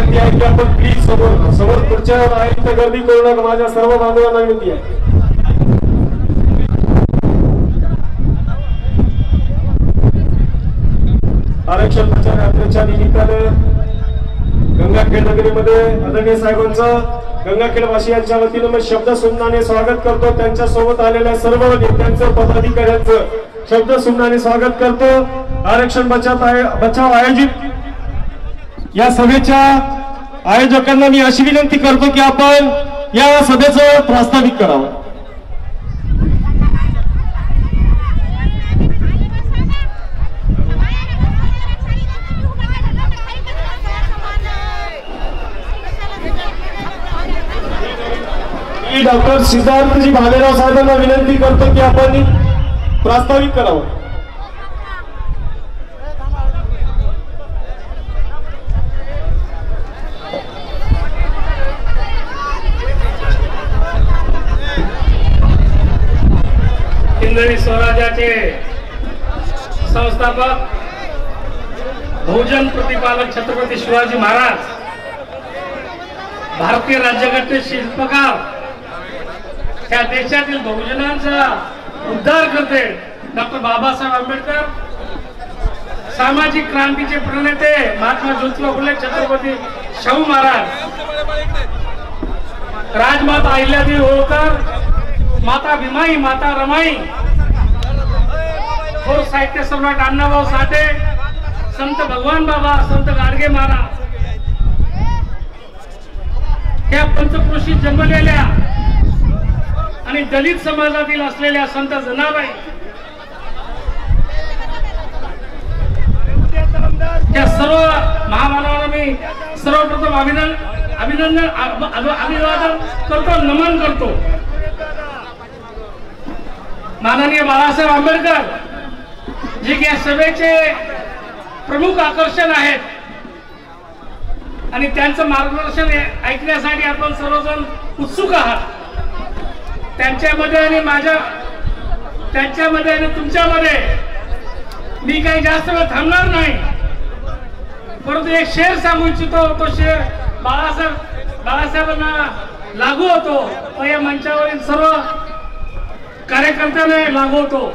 विनंती आहे की आपण प्लीज समोर पुढच्या आहेत गर्दी करू नका। माझ्या सर्व बांधवांना विनंती आहे। आरक्षण प्रचार यात्रेच्या निमित्तानं गंगाखेड नगरीमध्ये आदरणीय साहेबांचं गंगाखेड वासियांच्या वतीने मी शब्द सुमनाने स्वागत करतो। त्यांच्या सोबत आलेल्या सर्व नेत्यांचं पदाधिकाऱ्यांचं शब्द सुमनाने स्वागत करतो। आरक्षण बचाव आयोजित या सभेच्या आयोजकांना मी अशी विनंती करतो की आपण या सभेचं प्रास्ताविक करावं। डॉक्टर सिद्धार्थजी भालेराव साहेबांना विनंती करतो की आपण प्रास्ताविक करावं। हिंदवी स्वराज्याचे संस्थापक बहुजन प्रतिपालक छत्रपती शिवाजी महाराज, भारतीय राज्यघटनेचे शिल्पकार, त्या देशातील बहुजनांचा उद्धार करते डॉक्टर बाबासाहेब आंबेडकर, सामाजिक क्रांतीचे प्रणेते महात्मा ज्योतिबा फुले, छत्रपती शाहू महाराज, राजमाता अहिल्यादेवी होळकर, माता भीमाई, माता रमाई, थोर साहित्य सम्राट अण्णाभाऊ साठे, संत भगवान बाबा, संत गाडगे महाराज, त्या पंचक्रोशीत जन्मलेल्या आणि दलित समाजातील असलेल्या संत जनाबाई, त्या सर्व महामानवांना मी सर्वप्रथम अभिवादन करतो, नमन करतो। माननीय बाळासाहेब आंबेडकर जे की या सभेचे प्रमुख आकर्षण आहेत आणि त्यांचं मार्गदर्शन ऐकण्यासाठी आपण सर्वजण उत्सुक आहात। त्यांच्यामध्ये आणि त्यांच्यामध्ये आणि तुमच्यामध्ये मी काही जास्त वेळ थांबणार नाही, परंतु एक शेर सांगू इच्छितो। तो शेर बाळासाहेबांना लागू होतो व या मंचावरील सर्व कार्यकर्त्यांना लागू होतो।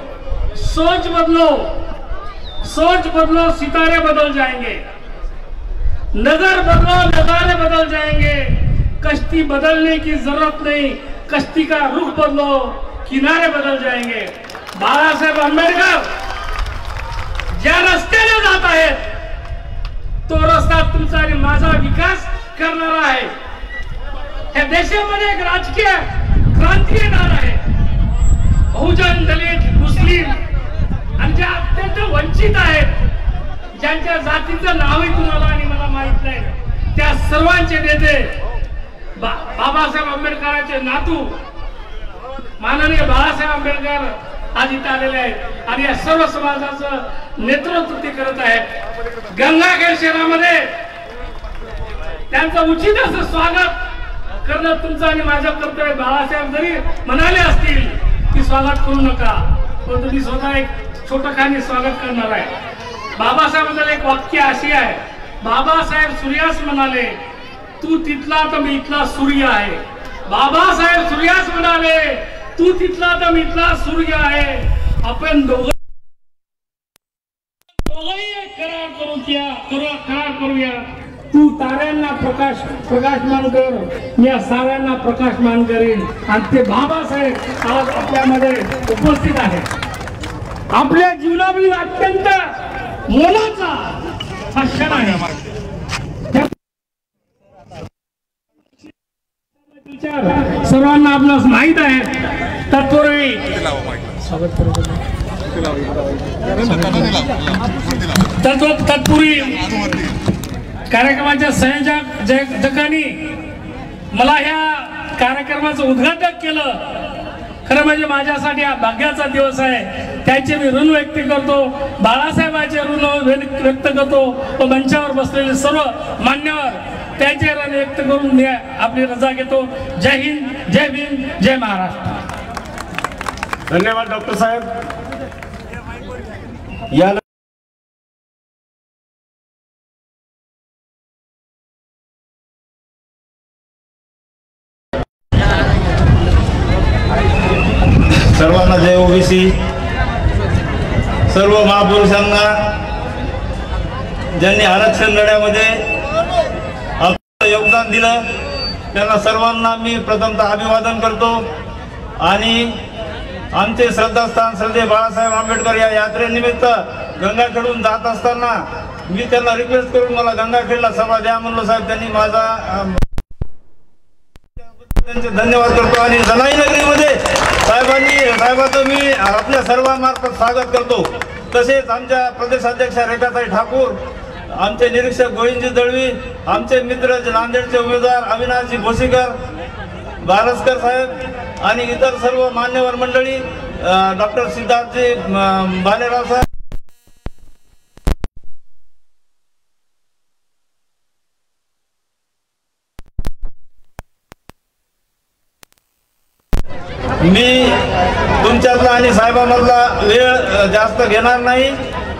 सोच बदलो सितारे बदल जाएंगे, नजर बदलो नजारे बदल जाएंगे, कश्ती बदलने की जरूरत नहीं, कश्ती का रुख बदलो किनारे बदल जाएंगे। बाळासाहेब आंबेडकर ज्या रस्त्याने जात आहेत तो रस्ता तुमचा आणि माझा विकास करणारा आहे। या देशामध्ये एक राजकीय क्रांती येणार आहे। बहुजन, दलित, मुस्लिम आणि ज्या अत्यंत वंचित आहेत, ज्यांच्या जातीचं नावही तुम्हाला आणि मला माहित नाही, त्या सर्वांचे नेते बाबासाहेब आंबेडकरांचे नातू माननीय बाळासाहेब आंबेडकर आज इथे आलेले आहेत आणि या सर्व समाजाचं नेतृत्व ते करत आहेत। गंगाखेड शहरामध्ये त्यांचं उचित असं स्वागत करणं तुमचं आणि माझं कर्तव्य। बाळासाहेब जरी म्हणाले असतील की स्वागत करू नका, पण तुम्ही स्वतः एक छोटखानी स्वागत करणार आहे। बाबासाहेबांचं एक वाक्य अशी आहे, बाबासाहेब सूर्यास म्हणाले तू तिथला तर मी इथला सूर्य आहे। बाबासाहेब सूर्यास म्हणाले तू तिथला तर मी इथला सूर्य आहे। आपण दोघंही करार करूया। तू ताऱ्यांना प्रकाशमान कर, मी या साऱ्यांना प्रकाशमान करेन। आणि ते बाबासाहेब आज आपल्यामध्ये उपस्थित आहेत। आपल्या जीवनातील अत्यंत मोलाचा हा क्षण आहे। सर्वांना आपणास माहित आहे, तत्पूर्वी कार्यक्रमाच्या संयोजकांनी मला ह्या कार्यक्रमाचं उद्घाटन केलं। खरं म्हणजे माझ्यासाठी हा भाग्याचा दिवस आहे, त्याचे मी ऋण व्यक्त करतो। बाळासाहेबांचे ऋण व्यक्त करतो व मंचावर बसलेले सर्व मान्यवर त्यांचे ऋण व्यक्त करून मी आपली रजा घेतो। जय हिंद, जय भीम, जय महाराष्ट्र। धन्यवाद डॉक्टर साहेब। या सर्वांना जय ओबीसी. सर्व महापुरुषांना ज्यांनी आरक्षण लढ्यामध्ये आपलं योगदान दिलं त्यांना सर्वांना मी प्रथमतः अभिवादन करतो. आणि आमचे श्रद्धास्थान श्रद्धेय बाळासाहेब आंबेडकर या यात्रेनिमित्त गंगाखेडून जात असताना मी त्यांना रिक्वेस्ट करून मला गंगाखेडला सभा द्या म्हणलो साहेब. त्यांनी माझा त्यांचे धन्यवाद करतो. आणि जनाई नगरीमध्ये साहेबांचं मी आपल्या सर्वांमार्फत स्वागत करतो. तसेच आमच्या प्रदेशाध्यक्षा रेखाताई ठाकूर, आमचे निरीक्षक गोविंदजी दळवी, आमचे मित्र नांदेडचे उमेदवार अविनाशजी भोसीकर, बारसकर साहेब आणि इतर सर्व मान्यवर मंडळी, डॉक्टर सिद्धार्थजी भालेराव साहेब, मी तुमच्यातला आणि साहेबांमधला वेळ जास्त घेणार नाही.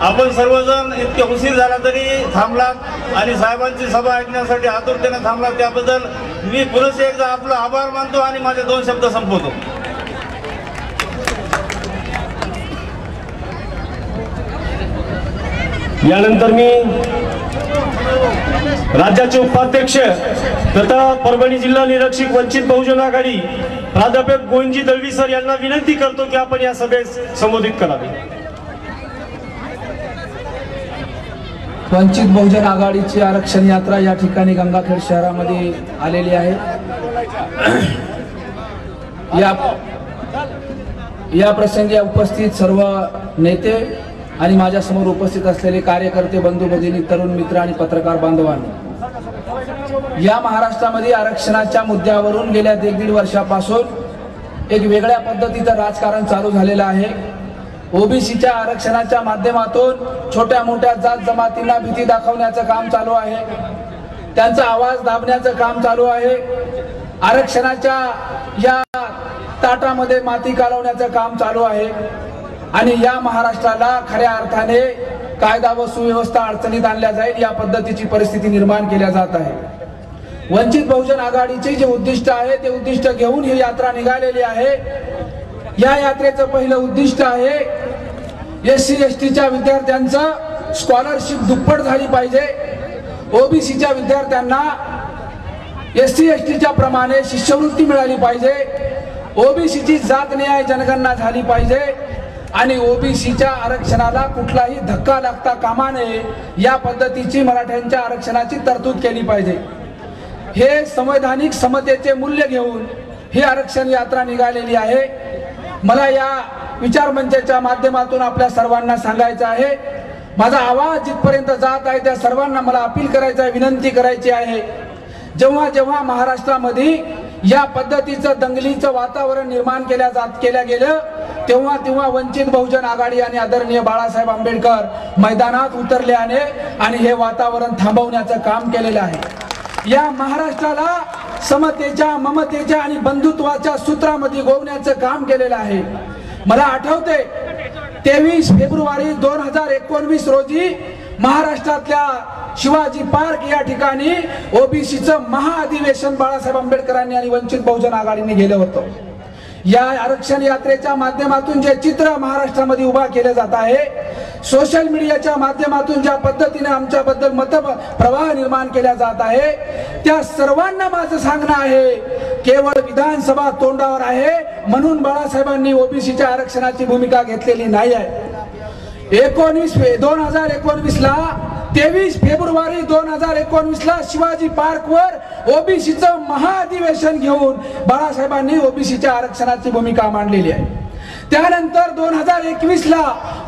आपण सर्वजण इतके उशीर झाला तरी थांबलात आणि साहेबांची सभा ऐकण्यासाठी आतुरतेने थांबलात त्याबद्दल मी पुनश्च एकदा आपला आभार मानतो आणि माझे 2 शब्द संपवतो. यानंतर मी राज्याचे उपाध्यक्ष तथा परभणी जिल्हा निरीक्षक वंचित बहुजन आघाडी प्राध्यापक गोविंदजी दळवी सर यांना विनंती करतो की आपण या सभेस संबोधित करावे. वंचित बहुजन आघाडीची आरक्षण यात्रा या ठिकाणी गंगाखेड शहरामध्ये आलेली आहे. या प्रसंगी उपस्थित सर्व नेते आणि माझ्या समोर उपस्थित असलेले कार्यकर्ते, बंधू भगिनी, तरुण मित्र आणि पत्रकार बांधवांनो, या महाराष्ट्रामध्ये आरक्षणाच्या मुद्द्यावरून गेल्या 1.5 वर्षापासून एक वेगळ्या पद्धतीचं राजकारण चालू झालेलं आहे. ओबीसीच्या आरक्षणाच्या माध्यमातून छोट्या मोठ्या जात जमातींना भीती दाखवण्याचं काम चालू आहे. त्यांचा आवाज दाबण्याचं काम चालू आहे. आरक्षणाच्या या ताटामध्ये माती कालवण्याचं काम चालू आहे. आणि या महाराष्ट्राला खऱ्या अर्थाने कायदा व सुव्यवस्था अडचणीत आणल्या जाईल या पद्धतीची परिस्थिती निर्माण केल्या जात आहे. वंचित बहुजन आघाडीचे जे उद्दिष्ट आहे ते उद्दिष्ट घेऊन ही यात्रा निघालेली आहे. या यात्रेचं पहिलं उद्दिष्ट आहे SC STच्या विद्यार्थ्यांचं स्कॉलरशिप दुप्पट झाली पाहिजे. ओबीसीच्या विद्यार्थ्यांना SC STच्या प्रमाणे शिष्यवृत्ती मिळाली पाहिजे. ओबीसीची जात न्याय जनगणना झाली पाहिजे आणि ओबीसीच्या आरक्षणाला कुठलाही धक्का लागता कामा नये या पद्धतीची मराठ्यांच्या आरक्षणाची तरतूद केली पाहिजे. हे संवैधानिक समतेचे मूल्य घेऊन ही आरक्षण यात्रा निघालेली आहे. मला या विचार मंचाच्या माध्यमातून आपल्या सर्वांना सांगायचं आहे, माझा आवाज जिथपर्यंत जात आहे त्या सर्वांना मला अपील करायचं आहे, विनंती करायची आहे. जेव्हा जेव्हा महाराष्ट्रामध्ये या पद्धतीचं दंगलीचं वातावरण निर्माण केल्या गेलं तेव्हा तेव्हा वंचित बहुजन आघाडी आणि आदरणीय बाळासाहेब आंबेडकर मैदानात उतरल्याने आणि हे वातावरण थांबवण्याचं काम केलेलं आहे. या महाराष्ट्राला समतेच्या, ममतेच्या आणि बंधुत्वाच्या सूत्रामध्ये गोवण्याचं काम केलेलं आहे. मला आठवते 23 फेब्रुवारी 2019 रोजी महाराष्ट्रातल्या शिवाजी पार्क या ठिकाणी ओबीसीचं महाअधिवेशन बाळासाहेब आंबेडकरांनी आणि वंचित बहुजन आघाडीने गेलं होतं. या आरक्षण यात्रेच्या माध्यमातून जे चित्र महाराष्ट्रामध्ये उभा केले जात आहे, सोशल मीडियाच्या माध्यमातून ज्या पद्धतीने आमच्याबद्दल मतप्रवाह निर्माण केला जात आहे, त्या सर्वांना माझं सांगणं आहे केवळ विधानसभा तोंडावर आहे म्हणून बाळासाहेबांनी ओबीसीच्या आरक्षणाची भूमिका घेतलेली नाही आहे. 2019 ला 23 फेब्रुवारी 2019 ला शिवाजी पार्क वर ओबीसीचं महाअधिवेशन घेऊन बाळासाहेबांनी ओबीसीच्या आरक्षणाची भूमिका मांडलेली आहे. त्यानंतर 2021 ला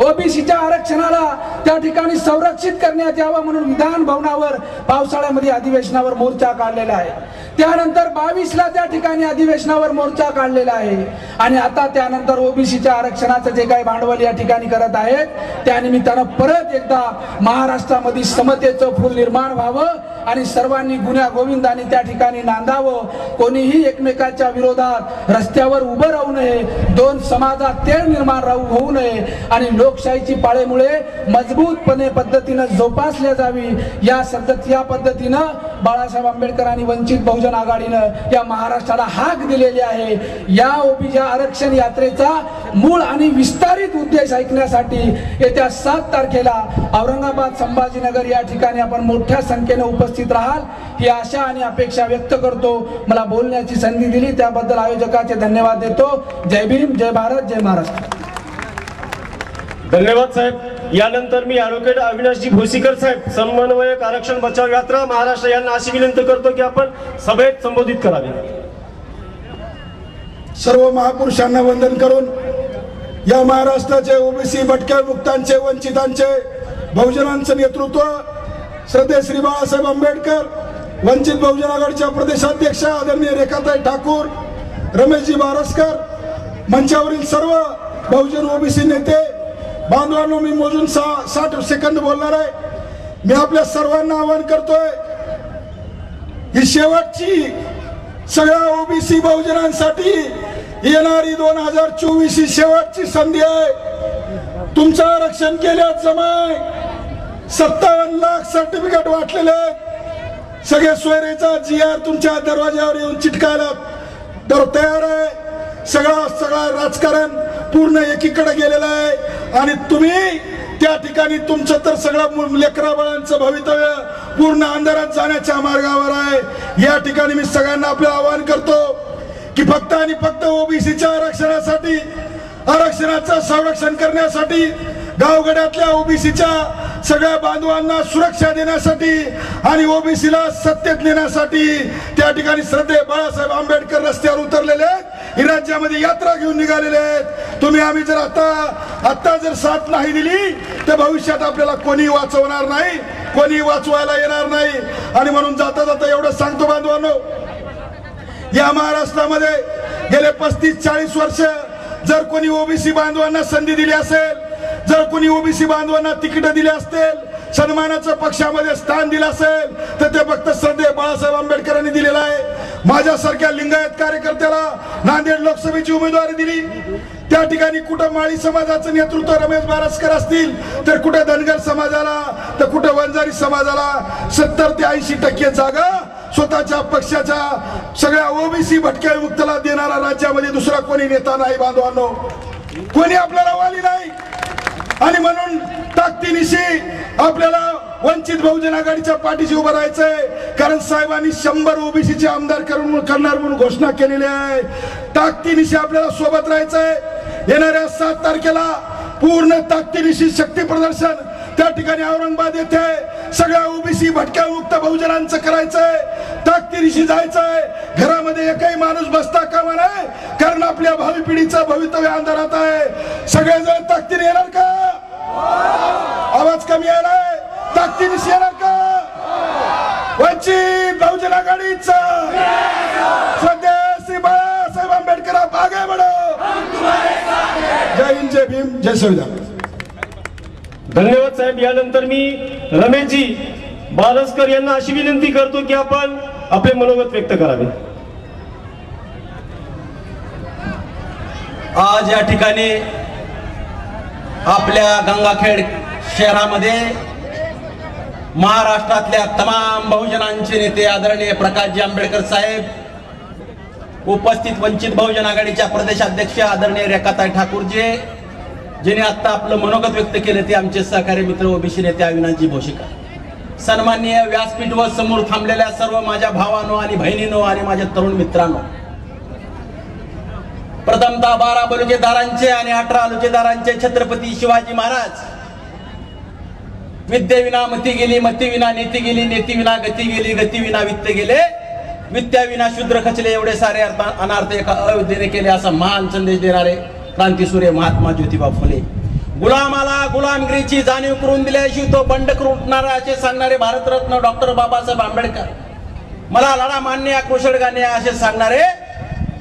ओबीसीच्या आरक्षणाला त्या ठिकाणी संरक्षित करण्यात यावं म्हणून विधान भवनावर पावसाळ्यामध्ये अधिवेशनावर मोर्चा काढलेला आहे. त्यानंतर 22 ला त्या ठिकाणी अधिवेशनावर मोर्चा काढलेला आहे. आणि आता त्यानंतर ओबीसीच्या आरक्षणाचं जे काही भांडवल या ठिकाणी करत आहेत त्यानिमित्तानं परत एकदा महाराष्ट्रामध्ये समतेचं फूल निर्माण व्हावं आणि सर्वांनी गुण्या गोविंदाने त्या ठिकाणी नांदावं. कोणीही एकमेकाच्या विरोधात रस्त्यावर उभं राहू नये, दोन समाजात तेढ निर्माण होऊ नये आणि लोकशाहीची पाळेमुळे मजबूतपणे पद्धतीनं जोपासल्या जावी या पद्धतीनं बाळासाहेब आंबेडकर आणि वंचित बहुजन आघाडीनं या महाराष्ट्राला हाक दिलेली आहे। या ओबीसी आरक्षण यात्रेचा मूळ आणि विस्तारित उद्देश ऐकण्यासाठी येत्या 7 तारखेला औरंगाबाद संभाजीनगर या ठिकाणी आपण मोठ्या संख्येने उपस्थित राहाल ही आशा आणि अपेक्षा व्यक्त करतो। मला बोलण्याची संधी दिली त्याबद्दल आयोजकाचे धन्यवाद देतो। जय भीम, जय भारत, जय महाराष्ट्र। धन्यवाद साहेब। यानंतर मी ॲडव्होकेट अविनाशजी भोसीकर साहेब समन्वयक आरक्षण बचाव यात्रा महाराष्ट्र यांना अशी विनंती करतो की आपण सभेत संबोधित करावे। सर्व महापुरुषांना वंदन करून या महाराष्ट्राचे ओबीसी भटक्या मुक्तांचे वंचितांचे बहुजनांचे नेतृत्व श्रद्धेय श्री बाळासाहेब आंबेडकर वंचित बहुजन आघाडीच्या प्रदेशाध्यक्ष आदरणीय रेखाताई ठाकूर रमेशजी बारसकर मंचावरील सर्व बहुजन ओबीसी नेते बांधवांनो मी मोजून 60 सेकंद बोलणार आहे। मी आपल्या सर्वांना आवाहन करतोय ही शेवटची सगळ्या ओबीसी बहुजनांसाठी येणारी 2024 ही शेवटची संधी आहे। तुमचं आरक्षण केल्याच जमाय 57 लाख सर्टिफिकेट वाटलेले आहेत। सगळे सोयरेचा GR तुमच्या दरवाजावर येऊन चिटकायला तयार आहे। सगळा राजकारण पूर्ण एकीकडे गेलेलं आहे आणि तुम्ही त्या ठिकाणी तुमचं तर सगळं लेकराबाळांचं भवितव्य पूर्ण अंधारात जाण्याच्या मार्गावर आहे। या ठिकाणी मी सगळ्यांना आपलं आवाहन करतो की फक्त आणि फक्त ओबीसीच्या आरक्षणासाठी आरक्षणाचं संरक्षण करण्यासाठी गावगड्यातल्या ओबीसीच्या सगळ्या बांधवांना सुरक्षा देण्यासाठी आणि ओबीसीला सत्तेत नेण्यासाठी त्या ठिकाणी श्रद्धेय बाळासाहेब आंबेडकर रस्त्यावर उतरलेले आहेत। राज्यामध्ये यात्रा घेऊन निघालेले आहेत। तुम्ही आम्ही जर आता जर साथ नाही दिली तर भविष्यात आपल्याला कोणी वाचवणार नाही, कोणी वाचवायला येणार नाही। आणि म्हणून जाता जाता एवढं सांगतो बांधवांनो, या महाराष्ट्रामध्ये गेले 35-40 वर्ष जर कोणी ओबीसी बांधवांना संधी दिली असेल, जर कोणी ओबीसी बांधवांना तिकीट दिले असतील, सन्मानाचं पक्षामध्ये स्थान दिलं असेल तर ते फक्त श्रद्धेय बाळासाहेब आंबेडकरांनी दिलेलं आहे। माझ्यासारख्या लिंगायत कार्यकर्त्याला नांदेड लोकसभेची उमेदवारी दिली, त्या ठिकाणी कुठं माळी समाजाचं नेतृत्व रमेश बारसकर असतील तर कुठे धनगर समाजाला तर कुठे वंजारी समाजाला 70 ते 80% जागा स्वतःच्या पक्षाच्या सगळ्या ओबीसी भटक्या मुक्ताला देणारा राज्यामध्ये दुसरा कोणी नेता नाही बांधवांनो, कोणी आपल्याला वाली नाही। आणि म्हणून ताकदीनिशी आपल्याला वंचित बहुजन आघाडीच्या पाठीशी उभं राहायचंय, कारण साहेबांनी 100 ओबीसीचे आमदार करणार म्हणून घोषणा केलेली आहे। ताकदीनिशी आपल्याला सोबत राहायचंय। येणाऱ्या 7 तारखेला पूर्ण ताकदीनिशी शक्ती प्रदर्शन त्या ठिकाणी औरंगाबाद येथे सगळ्या ओबीसी भटक्या मुक्त बहुजनांचं करायचंय। ताकदीनिशी जायचंय। घरामध्ये एकही माणूस बसता कामा नये, कारण आपल्या भावी पिढीचं भवितव्य अंधारात आहे। सगळेजण ताकदीने येणार का? आवाज कमी आलाय, ताकदीनिशी येणार का? वंचित बहुजन आघाडीचा श्रद्धेय श्री बाळासाहेब आंबेडकर आगे बढो। जय हिंद, जय भीम, जय संविधान। धन्यवाद साहेब। यानंतर मी रमेशजी बारसकर यांना अशी विनंती करतो की आपण आपले मनोगत व्यक्त करावे। आज या ठिकाणी आपल्या गंगाखेड शहरामध्ये महाराष्ट्रातल्या तमाम बहुजनांचे नेते आदरणीय प्रकाशजी आंबेडकर साहेब, उपस्थित वंचित बहुजन आघाडीच्या प्रदेशाध्यक्ष आदरणीय रेखाताई ठाकूरजी, जिने आता आपलं मनोगत व्यक्त केले ते आमचे सहकारी मित्र ओबीसी नेते अविनाशजी भोसीकर, सन्माननीय व्यासपीठ व समोर थांबलेल्या सर्व माझ्या भावांनो आणि बहिणींनो आणि माझ्या तरुण मित्रांनो, प्रथमतः 12 बलुतेदारांचे आणि 18 बलुतेदारांचे छत्रपती शिवाजी महाराज, विद्येविना मती गेली, मतीविना नीती गेली, नीतीविना गती गेली, गतीविना वित्त गेले, विद्याविना शूद्र खचले, एवढे सारे अनार्थ एका अविद्येने केले असा महान संदेश देणारे क्रांतीसूर्य महात्मा ज्योतिबा फुले, गुलामाला गुलामगिरीची जाणीव करून दिल्याशिवाय तो बंडखोर उठणारा असे सांगणारे भारतरत्न डॉक्टर बाबासाहेब आंबेडकर, मला लढा मान्य आक्रोशड गाणे असे सांगणारे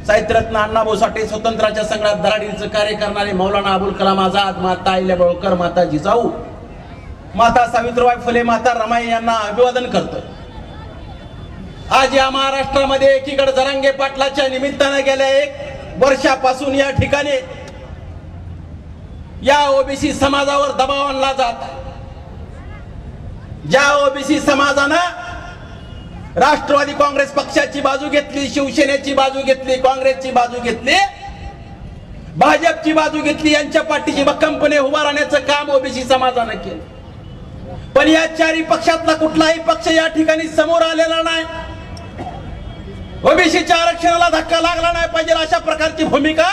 साहित्यरत्न अण्णाभाऊ साठे, स्वतंत्राच्या संग्रामात धडाडीचं कार्य करणारे मौलाना अबुल कलाम आझाद, माता अहिल्याबाई, माता जिजाऊ, माता सावित्रीबाई फुले, माता रमाई यांना अभिवादन करतो। आज या महाराष्ट्रामध्ये एकीकडे जरांगे पाटलाच्या निमित्ताने गेल्या 1 वर्षापासून या ठिकाणी या ओबीसी समाजावर दबाव आणला जात, ज्या ओबीसी समाजानं राष्ट्रवादी काँग्रेस पक्षाची बाजू घेतली, शिवसेनेची बाजू घेतली, काँग्रेसची बाजू घेतली, भाजपची बाजू घेतली, यांच्या पाठीशी भक्कमपणे उभा राहण्याचं काम ओबीसी समाजानं केलं। पण या चारी पक्षातला कुठलाही पक्ष या ठिकाणी समोर आलेला नाही। ओबीसीच्या आरक्षणाला धक्का लागला नाही पाहिजे अशा प्रकारची भूमिका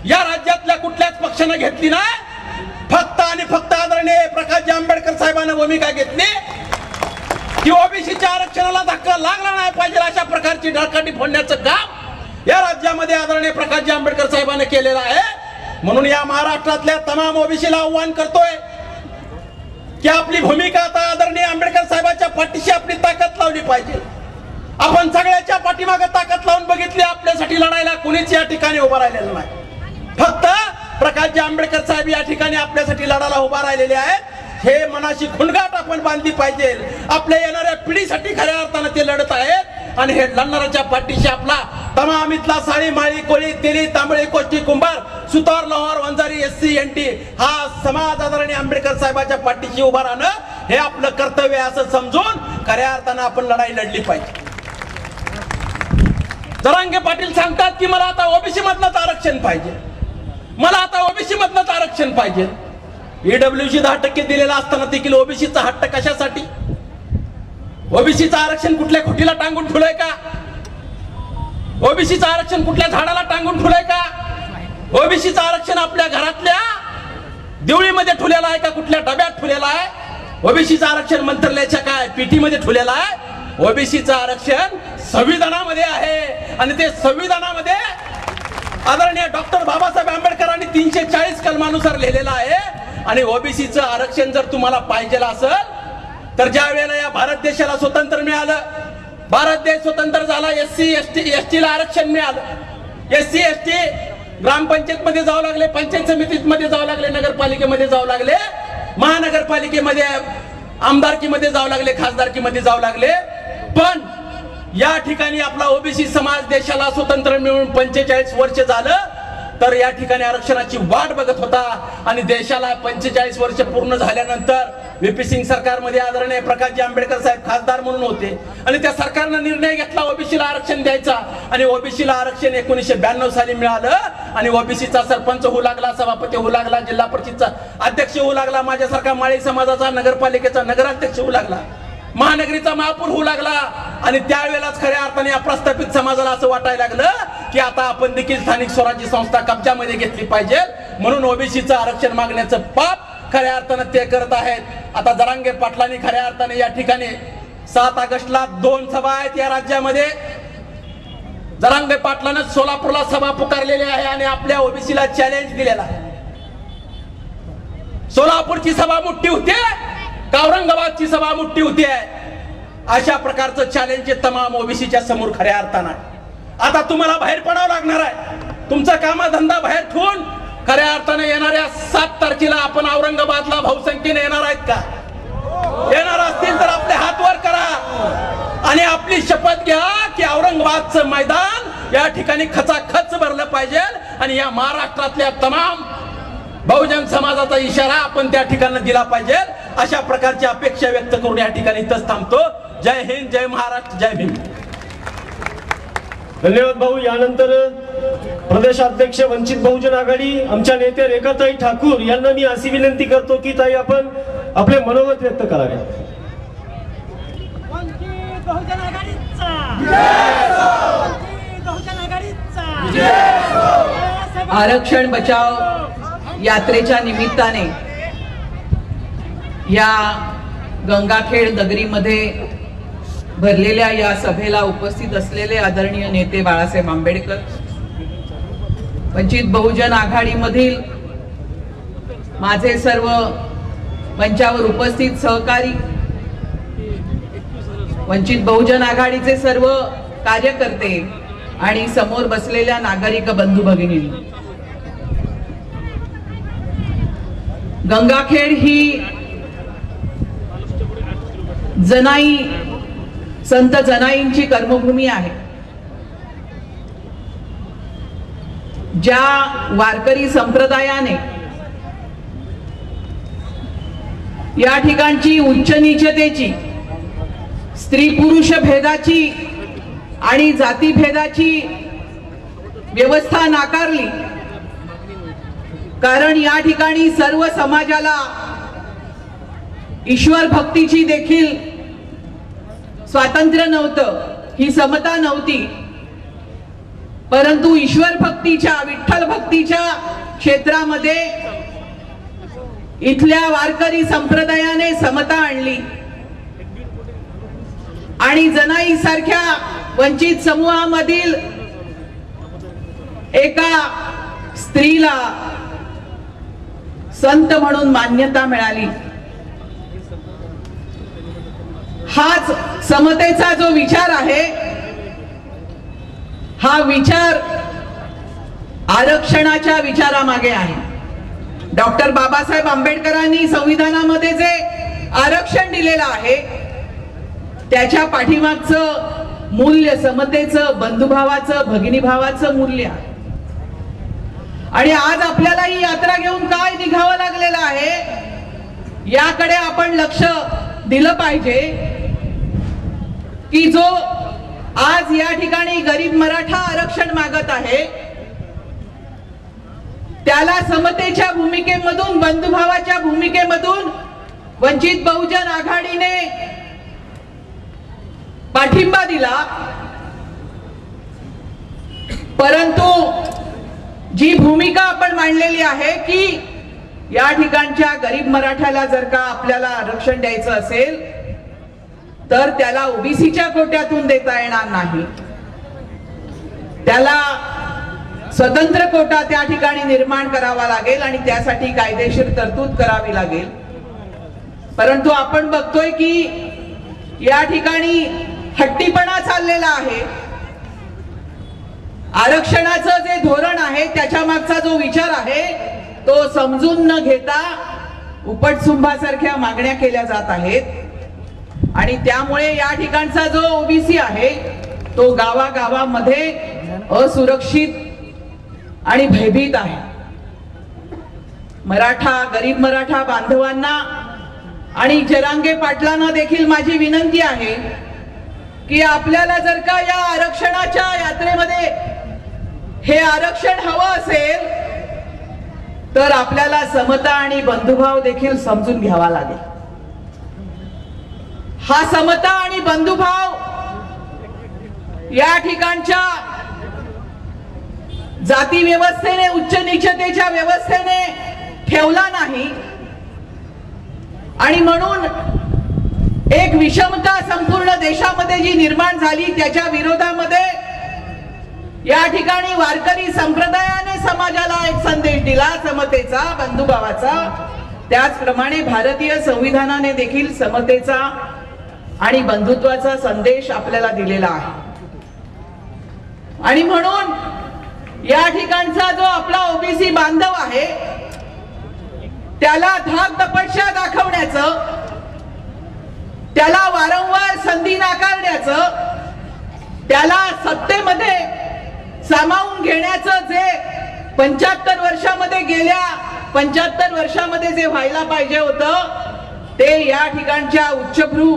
या राज्यातल्या कुठल्याच पक्षानं घेतली नाही। फक्त आणि फक्त आदरणीय प्रकाश आंबेडकर साहेबांनी भूमिका घेतली की ओबीसीच्या आरक्षणाला धक्का लागला नाही पाहिजे अशा प्रकारची ढळकाटी फोडण्याचं काम या राज्यामध्ये आदरणीय प्रकाश आंबेडकर साहेबांनी केलेलं आहे। म्हणून या महाराष्ट्रातल्या तमाम ओबीसीला आव्हान करतोय की आपली भूमिका आता आदरणीय आंबेडकर साहेबांच्या पाठीशी आपली ताकद लावली पाहिजे। आपण सगळ्याच्या पाठीमागे ताकद लावून बघितली, आपल्यासाठी लढायला कुणीच या ठिकाणी उभा राहिलेलं नाही। फक्त प्रकाश आंबेडकर साहेब या ठिकाणी आपल्यासाठी लढायला उभा राहिलेले आहेत। हे मनाशी खुणगाट आपण बांधली पाहिजे। आपल्या येणाऱ्या पिढीसाठी खऱ्या अर्थानं ते लढत आहेत आणि हे लढणाऱ्याच्या पाठीशी आपला तमाम इथला साळी माळी कोळी तेली तांबळी कोष्टी कुंभार सुतार लोहार वंजारी SC NT हा समाज आदरणीय आंबेडकर साहेबांच्या पाठीशी उभा राहणं हे आपलं कर्तव्य असं समजून खऱ्या अर्थानं आपण लढाई लढली पाहिजे। जरांगे पाटील सांगतात की मला आता ओबीसी मधनच आरक्षण पाहिजे, मला आता ओबीसी मधनच आरक्षण पाहिजे। EWC 10% दिलेला असताना देखील ओबीसीचा हट्ट कशासाठी? ओबीसीचं आरक्षण कुठल्या खुटीला टांगून ठेवलंय का? ओबीसीचं आरक्षण कुठल्या झाडाला टांगून ठेवलंय का? ओबीसीचं आरक्षण आपल्या घरातल्या देवळीमध्ये ठेवलेलं आहे का कुठल्या डब्यात ठेवलेलं आहे? ओबीसीचं आरक्षण मंत्रालयाच्या काय पेटीमध्ये ठेवलेलं आहे? ओबीसीचं आरक्षण संविधानामध्ये आहे आणि ते संविधानामध्ये आदरणीय डॉक्टर बाबासाहेब आंबेडकरांनी 340 कलमानुसार लिहिलेलं आहे। आणि ओबीसीचं आरक्षण जर तुम्हाला पाहिजे असेल तर ज्या वेळेला या भारत देशाला स्वतंत्र मिळालं, भारत देश स्वतंत्र झाला, SC ST ला आरक्षण मिळालं। SC ST ग्रामपंचायत मध्ये जावं लागले, पंचायत समितीमध्ये जावं लागले, नगरपालिकेमध्ये जावं लागले, महानगरपालिकेमध्ये आमदारकीमध्ये जावं लागले, खासदारकीमध्ये जावं लागले। पण या ठिकाणी आपला ओबीसी समाज देशाला स्वतंत्र मिळून 45 वर्ष झालं तर या ठिकाणी आरक्षणाची वाट बघत होता आणि देशाला 45 वर्ष पूर्ण झाल्यानंतर VP सिंग सरकारमध्ये आदरणीय प्रकाश आंबेडकर साहेब खासदार म्हणून होते आणि त्या सरकारनं निर्णय घेतला ओबीसीला आरक्षण द्यायचा आणि ओबीसीला आरक्षण 1992 साली मिळालं आणि ओबीसीचा सरपंच होऊ लागला, सभापती होऊ लागला, जिल्हा परिषदचा अध्यक्ष होऊ लागला, माझ्यासारखा माळी समाजाचा नगरपालिकेचा नगराध्यक्ष होऊ लागला, महानगरीचा महापौर होऊ लागला आणि त्यावेळेलाच खऱ्या अर्थाने या प्रस्थापित समाजाला असं वाटायला लागलं की आता आपण देखील स्थानिक स्वराज्य संस्था कब्जामध्ये घेतली पाहिजे। म्हणून ओबीसीचं आरक्षण मागण्याचं पाप खऱ्या अर्थानं ते करत आहेत। आता जरांगे पाटलांनी खऱ्या अर्थाने या ठिकाणी 7 ऑगस्टला 2 सभा आहेत या राज्यामध्ये। जरांगे पाटलानं सोलापूरला सभा पुकारलेली आहे आणि आपल्या ओबीसीला चॅलेंज दिलेला आहे। सोलापूरची सभा मोठी होते का औरंगाबादची सभा मोठी होती आहे अशा प्रकारचं चॅलेंज तमाम ओबीसीच्या समोर खऱ्या अर्थानं। आता तुम्हाला बाहेर पडावं लागणार आहे, तुमचा कामधंदा बाहेर ठेवून खऱ्या अर्थाने येणाऱ्या 7 तारखेला आपण औरंगाबादला बहुसंख्येने येणार आहेत का? येणार असतील तर आपले हात वर करा आणि आपली शपथ घ्या की औरंगाबादचं मैदान या ठिकाणी खचाखच भरलं पाहिजे आणि या महाराष्ट्रातल्या तमाम बहुजन समाजाचा इशारा आपण त्या ठिकाणी दिला पाहिजे अशा प्रकारची अपेक्षा व्यक्त करून या ठिकाणी इथंच थांबतो। जय हिंद, जय महाराष्ट्र, जय भीम। धन्यवाद भाऊ। यानंतर प्रदेशाध्यक्ष वंचित बहुजन आघाडी आमच्या नेते रेखाताई ठाकूर यांना मी अशी विनंती करतो की ताई आपण आपले मनोगत व्यक्त करावे। वंचित बहुजन आघाडीचा जय हो, वंचित बहुजन आघाडीचा जय हो। आरक्षण बचाव यात्रेच्या निमित्ताने या गंगाखेड नगरीमध्ये भरलेल्या या सभेला उपस्थित असलेले आदरणीय नेते बाळासाहेब आंबेडकर, वंचित बहुजन आघाडीमधील माझे सर्व मंचावर उपस्थित सहकारी, वंचित बहुजन आघाडीचे सर्व कार्यकर्ते आणि समोर बसलेल्या नागरिक बंधू भगिनींनो, गंगाखेड ही जनाई संत जनाईंची कर्मभूमी आहे। ज्या वारकरी संप्रदायाने या ठिकाणची उच्च नीचतेची स्त्री पुरुष भेदाची आणि जाती भेदाची व्यवस्था नाकारली, कारण या ठिकाणी सर्व समाजाला ईश्वर भक्तीची देखील स्वातंत्र्य नव्हतं, ही समता नव्हती. परंतु ईश्वर भक्तीच्या, विठ्ठल भक्तीच्या क्षेत्रामध्ये इथल्या वारकरी संप्रदायाने समता आणली आणि जनाई सारख्या वंचित समूहामधील एका स्त्रीला संत म्हणून मान्यता मिळाली. हाच समतेचा जो विचार आहे, हा विचार आरक्षणाच्या विचारामागे आहे. डॉक्टर बाबासाहेब आंबेडकरांनी संविधानामध्ये जे आरक्षण दिलेलं आहे त्याच्या पाठीमागचं मूल्य समतेचं, बंधुभावाचं, भगिनीभावाचं मूल्य आहे. आणि आज आपल्याला ही यात्रा घेऊन काय निघावं लागलेलं आहे याकडे आपण लक्ष दिलं पाहिजे की जो आज या ठिकाणी गरीब मराठा आरक्षण मागत आहे त्याला समतेच्या भूमिकेमधून, बंधुभावाच्या भूमिकेमधून वंचित बहुजन आघाडीने पाठिंबा दिला. परंतु जी भूमिका आपण मांडलेली आहे की या ठिकाणच्या गरीब मराठ्याला जर का आपल्याला आरक्षण द्यायचं असेल तर त्याला ओबीसीच्या कोट्यातून देता येणार नाही, त्याला स्वतंत्र कोटा त्या ठिकाणी निर्माण करावा लागेल आणि त्यासाठी कायदेशीर तरतूद करावी लागेल. परंतु आपण बघतोय की या ठिकाणी हट्टीपणा चाललेला आहे. आरक्षणाचं जे धोरण आहे त्याच्या मागचा जो विचार आहे तो समजून न घेता उपटसुंभासारख्या मागण्या केल्या जात आहेत आणि त्यामुळे या ठिकाणचा जो ओबीसी आहे तो गावागावामध्ये असुरक्षित आणि भयभीत आहे. मराठा, गरीब मराठा बांधवांना आणि जरांगे पाटलांना देखील माझी विनंती आहे की आपल्याला जर का या आरक्षणाच्या यात्रेमध्ये हे आरक्षण हवं असेल तर आपल्याला समता आणि बंधुभाव देखील समजून घ्यावा लागेल. हा समता आणि बंधुभाव या ठिकाणच्या जाती व्यवस्थेने, उच्च नीचतेच्या व्यवस्थेने ठेवला नाही आणि म्हणून एक विषमता संपूर्ण देशामध्ये जी निर्माण झाली त्याच्या विरोधामध्ये या ठिकाणी वारकरी संप्रदायाने समाजाला एक संदेश दिला समतेचा, बंधुभावाचा. त्याचप्रमाणे भारतीय संविधानाने देखील समतेचा आणि बंधुत्वाचा संदेश आपल्याला दिलेला आहे. आणि म्हणून या ठिकाणचा जो आपला ओबीसी बांधव आहे त्याला धाक तपस्या दाखवण्याचं, त्याला वारंवार संधी नाकारण्याचं, त्याला सत्तेमध्ये सामावून घेण्याचं जे 75 वर्षामध्ये गेल्या 75 वर्षामध्ये जे व्हायला पाहिजे होतं ते या ठिकाणच्या उच्चभ्रू,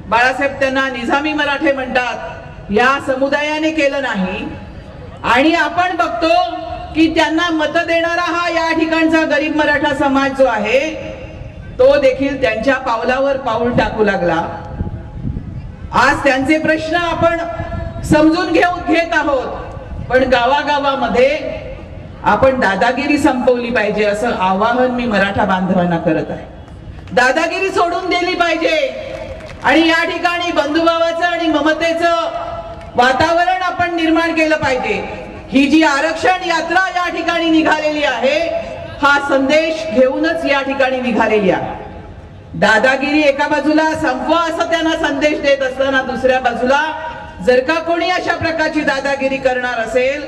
बाळासाहेब त्यांना निजामी मराठे म्हणतात, या समुदायाने केलं नाही. आणि आपण बघतो की त्यांना मत देणारा हा या ठिकाणचा गरीब मराठा समाज जो आहे तो देखील त्यांच्या पावलावर पाऊल टाकू लागला. आज त्यांचे प्रश्न आपण समजून घेत आहोत, पण गावागावामध्ये आपण दादागिरी संपवली पाहिजे असं आवाहन मी मराठा बांधवांना करत आहे. दादागिरी सोडून दिली पाहिजे आणि या ठिकाणी बंधुभावाचं आणि ममतेचं वातावरण आपण निर्माण केलं पाहिजे. ही जी आरक्षण यात्रा या ठिकाणी निघालेली आहे हा संदेश घेऊनच या ठिकाणी निघालेली आहे. दादागिरी एका बाजूला संपवा असं त्यांना संदेश देत असताना दुसऱ्या बाजूला जर का कोणी अशा प्रकारची दादागिरी करणार असेल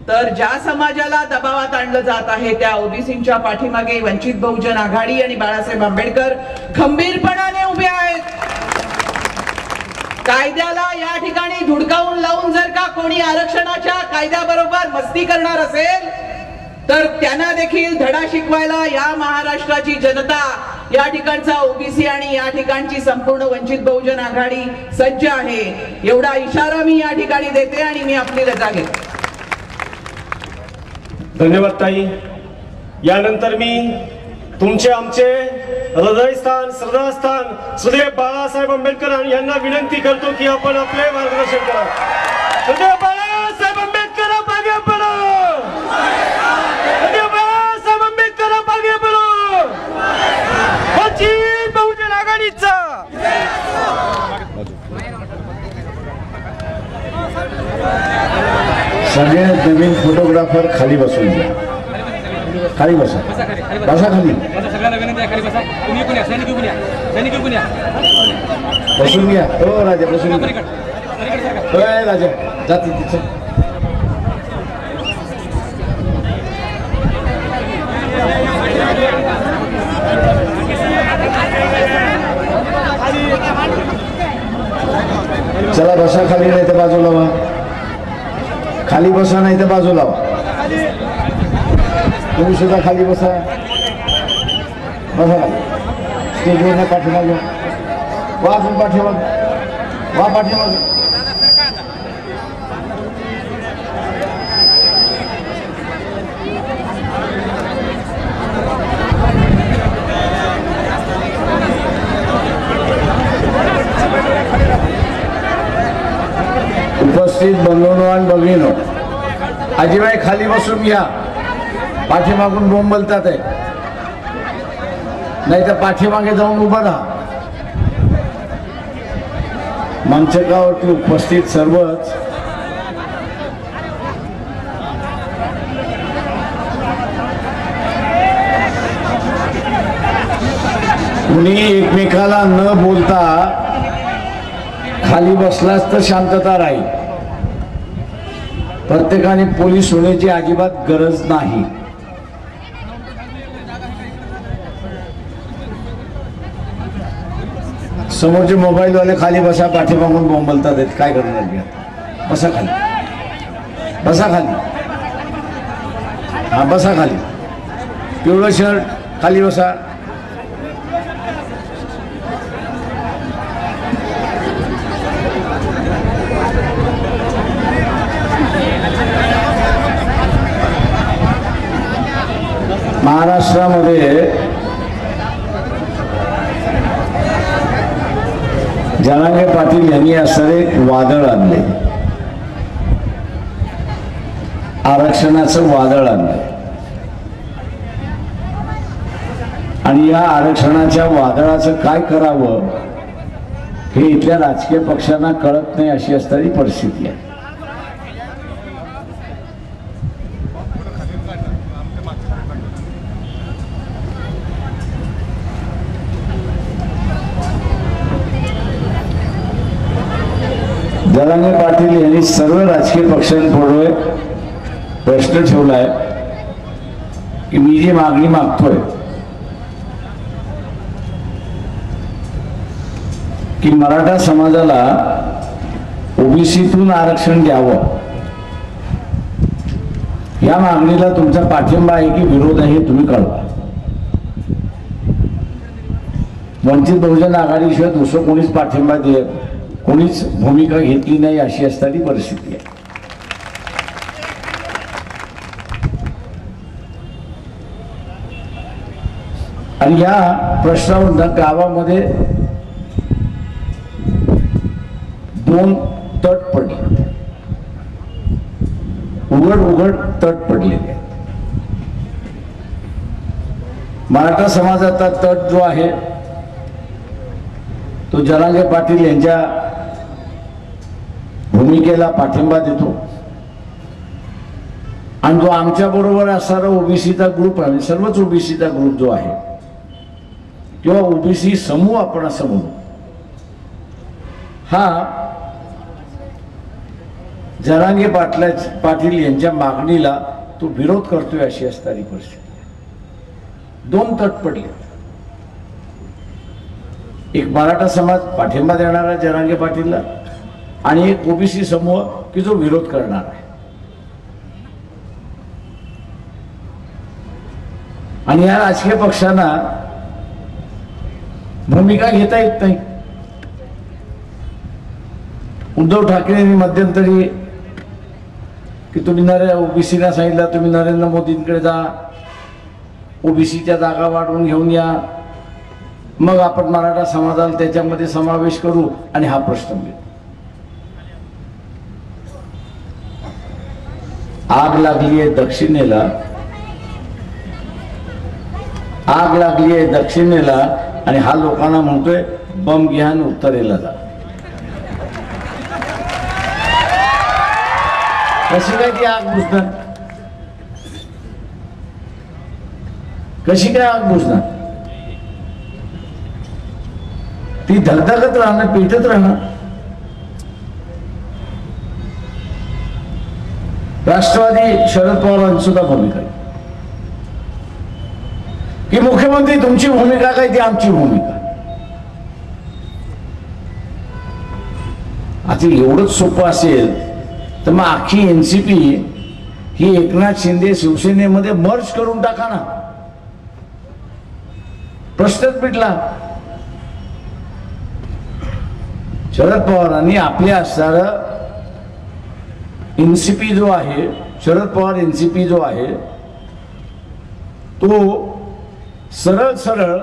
तर ज्या समाजाला दबावात आणलं जात आहे त्या ओबीसींच्या पाठीमागे वंचित बहुजन आघाडी आणि बाळासाहेब आंबेडकर खंबीरपणाने उभे आहेत. कायद्याला या ठिकाणी धुडकावून लावून जर का कोणी आरक्षणाच्या कायद्याबरोबर मस्ती करणार असेल तर त्यांना देखील धडा शिकवायला या महाराष्ट्राची जनता या ठिकाणचा ओबीसी आणि या ठिकाणची संपूर्ण वंचित बहुजन आघाडी सज्ज आहे, एवढा इशारा मी या ठिकाणी देते आणि मी आपली रजा घेते. धन्यवाद ताई. यानंतर मी तुमचे आमचे हृदयस्थान श्रद्धास्थान श्रीदेव बाळासाहेब आंबेडकर यांना विनंती करतो की आपण आपले मार्गदर्शन करा. श्रीदेव बाळासाहेब आंबेडकर आगे बढ़ो. श्रीदेव बाळासाहेब आंबेडकर आगे बढ़ो. वंचित बहुजन आघाडीचा सगळे नवीन फोटोग्राफर खाली बसून घ्या. खाली बसा. बसा खाली. बसून घ्या. हो राजा बसून घ्या. राजा जाती तिथे. चला बसा खाली, नाही तर बाजूला व्हा. खाली बसा नाही तर बाजूला व्हा. तुम्ही सुद्धा खाली बसा. बसा खाली. स्टेजवर पाठीमागे वा. अजून पाठीमागे वा. पाठीमागे उपस्थित बंधूंनो आणि भगिनींनो, आजीबाई खाली बसून घ्या. पाठीमागून बोंबलतात आहे, नाही तर पाठीमागे जाऊन उभं राहा. मंचकावरती उपस्थित सर्वच कुणी एकमेकाला न बोलता खाली बसलाच तर शांतता राहील. प्रत्येकाने पोलीस होण्याची अजिबात गरज नाही. समोरचे मोबाईलवाले खाली बसा, पाठीमागून बोंबलतात आहेत, काय करणार घ्या. बसा खाली. बसा खाली. हा बसा खाली. पिवळं शर्ट खाली बसा. महाराष्ट्रामध्ये जरांगे पाटील यांनी असं एक वादळ आणले, आरक्षणाचं वादळ आणलं. आणि या आरक्षणाच्या वादळाचं काय करावं हे इथल्या राजकीय पक्षांना कळत नाही, अशी असणारी परिस्थिती आहे. जरांगे पाटील यांनी सर्व राजकीय पक्षांपुढे प्रश्न ठेवलाय की मी जी मागणी मागतोय की मराठा समाजाला ओबीसीतून आरक्षण द्यावं, या मागणीला तुमचा पाठिंबा आहे की विरोध आहे हे तुम्ही कळवा. वंचित बहुजन आघाडीशिवाय दुसरं कोणीच पाठिंबा कोणीच भूमिका घेतली नाही, अशी असणारी परिस्थिती आहे. आणि या प्रश्नावर गावामध्ये दोन तट पडले, उघड तट पडलेले. मराठा समाजाचा तट जो आहे तो जरांगे पाटील यांच्या भूमिकेला पाठिंबा देतो आणि जो आमच्या बरोबर असणारा ओबीसीचा ग्रुप आहे, सर्वच ओबीसीचा ग्रुप जो आहे किंवा ओबीसी समूह आपण असं म्हणू, हा जरांगे पाटील यांच्या मागणीला तो विरोध करतोय, अशी असणारी परिस्थिती. दोन तट पडले, एक मराठा समाज पाठिंबा देणारा जरांगे पाटीलला आणि एक ओबीसी समूह की जो विरोध करणार आहे. आणि या राजकीय पक्षांना भूमिका घेता येत नाही. उद्धव ठाकरेंनी मध्यंतरी की तुम्ही ओबीसीला सांगितलं तुम्ही नरेंद्र मोदींकडे जा, ओबीसीच्या जागा वाढवून घेऊन या, मग आपण मराठा समाजाला त्याच्यामध्ये समावेश करू आणि हा प्रश्न मिळेल. आग लागली आहे दक्षिणेला, आग लागली आहे दक्षिणेला आणि हा लोकांना म्हणतोय बम घ्या आणि उत्तरेला जा. कशी काय ती आग बुजणार? कशी काय आग बुजणार? ती धगधगत राहणार, पेटत राहणार. राष्ट्रवादी शरद पवारांची सुद्धा भूमिका आहे की मुख्यमंत्री तुमची भूमिका काय ती आमची भूमिका. आता एवढंच सोपं असेल तर मग अख्खी एनसीपी ही एकनाथ शिंदे शिवसेनेमध्ये मर्ज करून टाका ना, प्रश्नच मिटला. शरद पवारांनी आपल्या असणारं एनसीपी जो आहे, शरद पवार एनसीपी जो आहे तो सरळ सरळ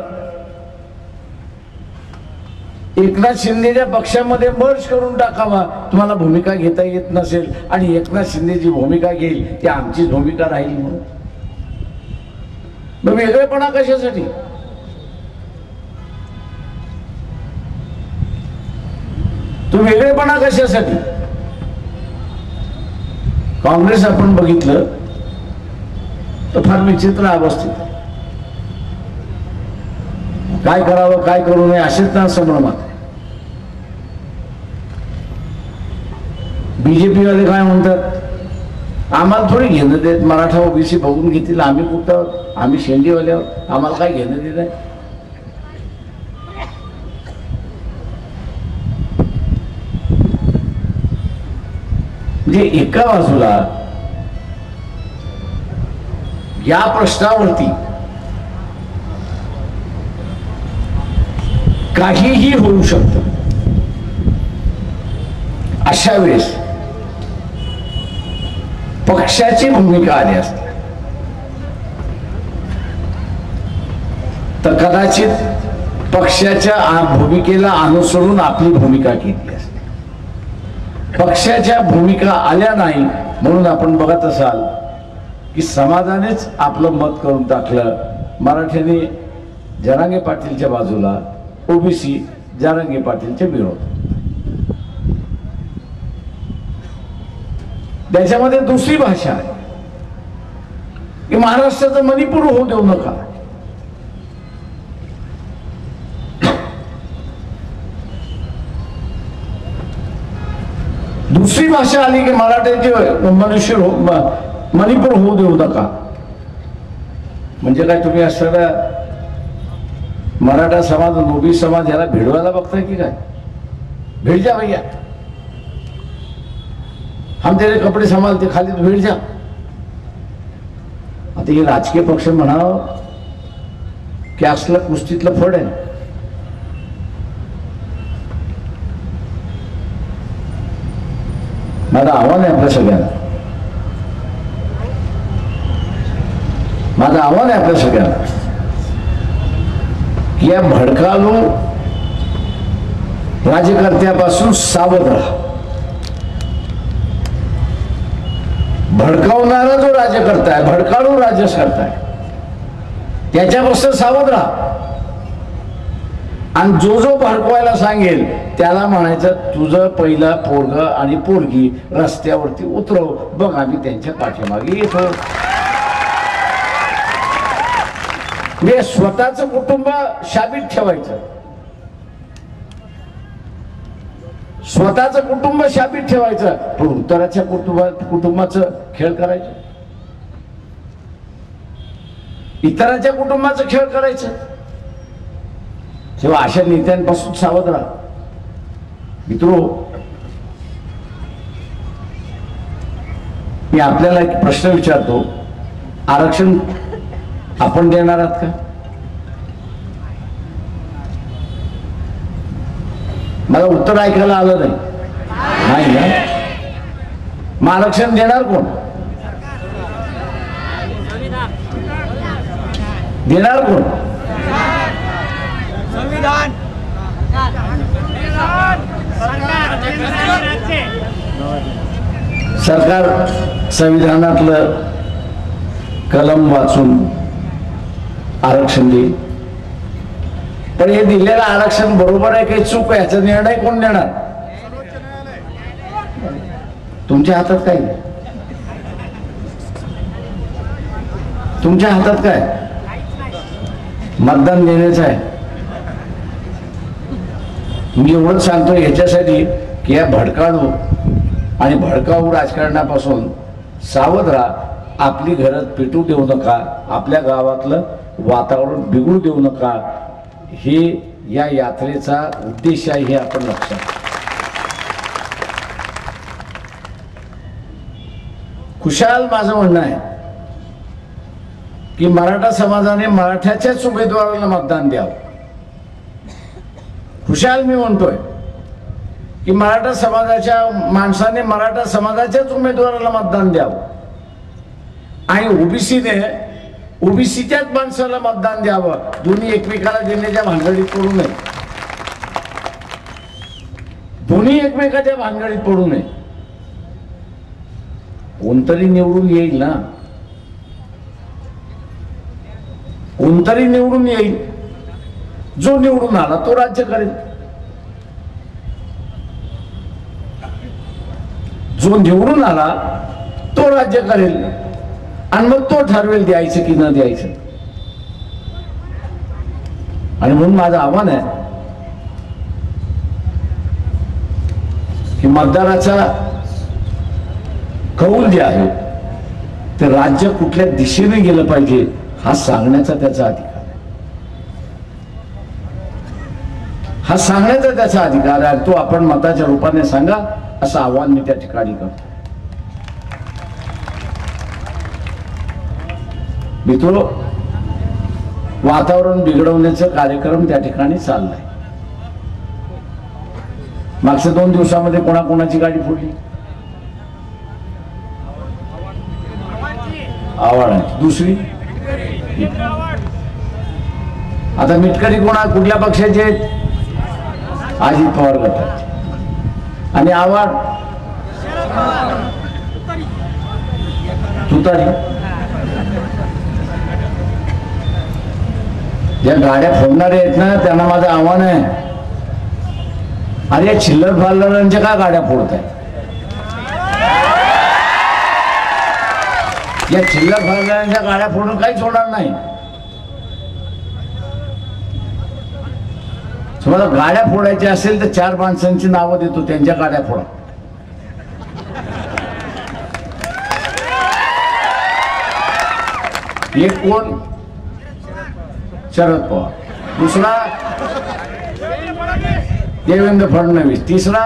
एकनाथ शिंदेच्या पक्षामध्ये मर्ज करून टाकावा. तुम्हाला भूमिका घेता येत नसेल आणि एकनाथ शिंदे जी भूमिका घेईल ती आमचीच भूमिका राहील म्हणून. मग वेगळेपणा कशासाठी? तो वेगळेपणा कशासाठी? काँग्रेस आपण बघितलं तर फार विचित्र अवस्थेत, काय करावं काय करू नये असेच ना संभ्रमात. बीजेपी वाले काय म्हणतात, आम्हाला थोडी घेणं देत, मराठा ओबीसी बघून घेतील, आम्ही कुठं, आम्ही शेंडीवाले आहोत, आम्हाला काय घेणं देत आहे. म्हणजे एका बाजूला या प्रश्नावरती काहीही होऊ शकतं, अशा वेळेस पक्षाची भूमिका आली असते तर कदाचित पक्षाच्या भूमिकेला अनुसरून आपली भूमिका घेतली असते. पक्षाच्या भूमिका आल्या नाही म्हणून आपण बघत असाल की समाजानेच आपलं मत करून टाकलं. मराठ्याने जरांगे पाटीलच्या बाजूला, ओबीसी जरांगे पाटीलच्या विरोधात. त्याच्यामध्ये दुसरी भाषा आहे की महाराष्ट्राचं मणिपूर होऊ देऊ नका. दुसरी भाषा आली की मराठ्याचे मनुष्य मणिपूर होऊ देऊ नका. म्हणजे काय तुम्ही असणारा मराठा समाज ओबीसी समाज याला भिडवायला बघताय की काय? भिड जा भैया, हम तेरे कपडे सांभाळते, खाली भिड जा. आता हे राजकीय पक्ष म्हणावं की असलं कुस्तीतलं फड आहे. माझं आव्हान आहे आपल्या सगळ्यांना, माझं आव्हान आहे आपल्या सगळ्यांना की या भडकालू राज्यकर्त्यापासून सावध राहा. भडकावणारा जो राज्यकर्ता आहे, भडकाळू राज्यकर्ता आहे, त्याच्यापासून सावध राहा. आणि जो जो भडकवायला सांगेल त्याला म्हणायचं तुझं पहिला पोरग आणि पोरगी रस्त्यावरती उतरव, बघ आम्ही त्यांच्या पाठीमागे येतो. म्हणजे स्वतःचं कुटुंब शाबीत ठेवायचं, स्वतःचं कुटुंब शाबीत ठेवायचं, पण उत्तराच्या कुटुंबाचं खेळ करायचं, इतरांच्या कुटुंबाचं खेळ करायचं. तेव्हा अशा नेत्यांपासून सावध राहा. मित्रो, मी आपल्याला एक प्रश्न विचारतो, आरक्षण आपण देणार आहात का? मला उत्तर ऐकायला आलं नाही ना? मग आरक्षण देणार कोण? देणार कोण? सरकार संविधानातलं कलम वाचून आरक्षण देईल, पण हे दिलेलं आरक्षण बरोबर आहे काही चूक आहे याचा निर्णय कोण देणार? तुमच्या हातात काय? तुमच्या हातात काय? मतदान देण्याचं आहे. मी एवढंच सांगतो याच्यासाठी की या भडकाऊ आणि भडकाऊ राजकारणापासून सावध राहा. आपली घरात पेटू देऊ नका, आपल्या गावातलं वातावरण बिघडू देऊ नका. हे या यात्रेचा उद्देश आहे, हे आपण लक्षात. खुशाल माझं म्हणणं आहे की मराठा समाजाने मराठ्याच्याच उमेदवाराला मतदान द्यावं. खुशाल मी म्हणतोय की मराठा समाजाच्या माणसाने मराठा समाजाच्याच उमेदवाराला मतदान द्यावं आणि ओबीसीने ओबीसीच्याच माणसाला मतदान द्यावं. दोन्ही एकमेकाला देण्याच्या भानगडीत पडू नये. दोन्ही एकमेकाच्या भानगडीत पडू नये. कोणतरी निवडून येईल ना, कोणतरी निवडून येईल. जो निवडून आला तो राज्य करेल. जो निवडून आला तो राज्य करेल आणि मग तो ठरवेल द्यायचं की न द्यायचं. आणि म्हणून माझं आव्हान आहे की मतदाराचा कौल जे आहे ते राज्य कुठल्या दिशेने गेलं पाहिजे हा सांगण्याचा त्याचा अधिकार आहे. हा सांगण्याचा त्याचा अधिकार आहे. तो आपण मताच्या रूपाने सांगा असं आव्हान मी त्या ठिकाणी करतो. मित्रो, वातावरण बिघडवण्याचा कार्यक्रम त्या ठिकाणी चाललाय. मागच्या 2 दिवसामध्ये कोणाकोणाची गाडी फोडली? आव्हाडांची. दुसरी आता मिटकरी कुठल्या पक्षाचे आहेत? अजित पवार गटाचे. आणि आव्हाड तुतारी. ज्या गाड्या फोडणारे आहेत ना त्यांना माझं आव्हान आहे, अरे या चिल्लर फालदारांच्या का गाड्या फोडत आहेत? या चिल्लर फालदारांच्या गाड्या फोडून काहीच होणार नाही. तुम्हाला गाड्या फोडायच्या असेल तर 4 माणसांची नावं देतो, त्यांच्या गाड्या फोडा. एक कोण? शरद पवार. दुसरा देवेंद्र फडणवीस. तिसरा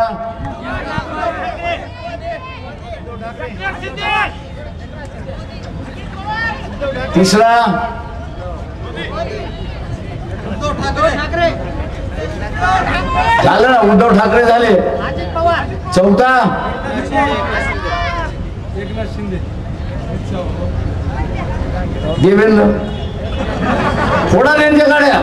झालं ना, उद्धव ठाकरे झाले. चौथा देवेंद्र. फोडा त्यांच्या गाड्या.